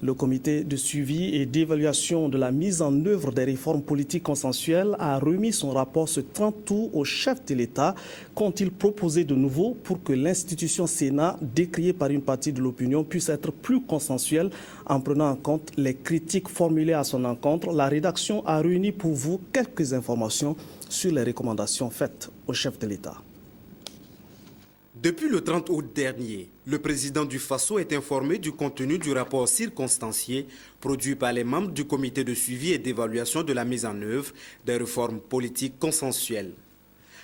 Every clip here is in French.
Le comité de suivi et d'évaluation de la mise en œuvre des réformes politiques consensuelles a remis son rapport ce 30 août au chef de l'État. Qu'ont-ils proposé de nouveau pour que l'institution Sénat, décriée par une partie de l'opinion, puisse être plus consensuelle en prenant en compte les critiques formulées à son encontre? La rédaction a réuni pour vous quelques informations sur les recommandations faites au chef de l'État. Depuis le 30 août dernier, le président du Faso est informé du contenu du rapport circonstancié produit par les membres du comité de suivi et d'évaluation de la mise en œuvre des réformes politiques consensuelles.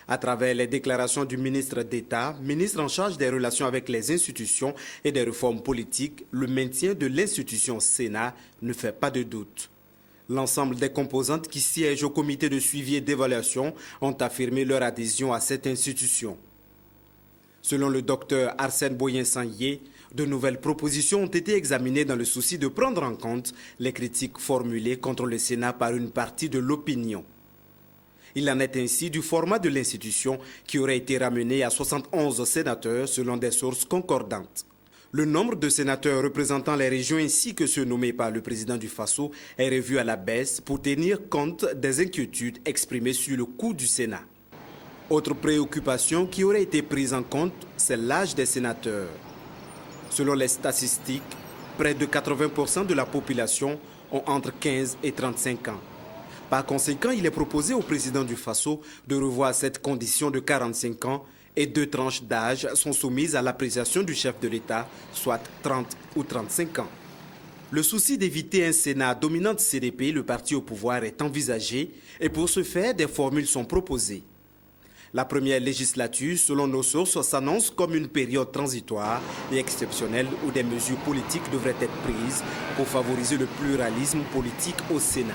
À travers les déclarations du ministre d'État, ministre en charge des relations avec les institutions et des réformes politiques, le maintien de l'institution Sénat ne fait pas de doute. L'ensemble des composantes qui siègent au comité de suivi et d'évaluation ont affirmé leur adhésion à cette institution. Selon le docteur Arsène Boyen-Sanyé, de nouvelles propositions ont été examinées dans le souci de prendre en compte les critiques formulées contre le Sénat par une partie de l'opinion. Il en est ainsi du format de l'institution qui aurait été ramené à 71 sénateurs selon des sources concordantes. Le nombre de sénateurs représentant les régions ainsi que ceux nommés par le président du Faso est revu à la baisse pour tenir compte des inquiétudes exprimées sur le coût du Sénat. Autre préoccupation qui aurait été prise en compte, c'est l'âge des sénateurs. Selon les statistiques, près de 80% de la population ont entre 15 et 35 ans. Par conséquent, il est proposé au président du Faso de revoir cette condition de 45 ans et 2 tranches d'âge sont soumises à l'appréciation du chef de l'État, soit 30 ou 35 ans. Le souci d'éviter un Sénat dominante CDP, le parti au pouvoir, est envisagé et pour ce faire, des formules sont proposées. La première législature, selon nos sources, s'annonce comme une période transitoire et exceptionnelle où des mesures politiques devraient être prises pour favoriser le pluralisme politique au Sénat.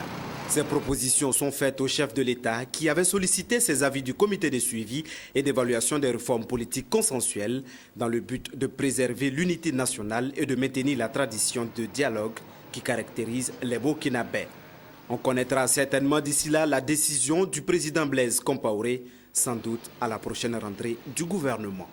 Ces propositions sont faites au chef de l'État qui avait sollicité ses avis du comité de suivi et d'évaluation des réformes politiques consensuelles dans le but de préserver l'unité nationale et de maintenir la tradition de dialogue qui caractérise les Burkinabés. On connaîtra certainement d'ici là la décision du président Blaise Compaoré, sans doute à la prochaine rentrée du gouvernement.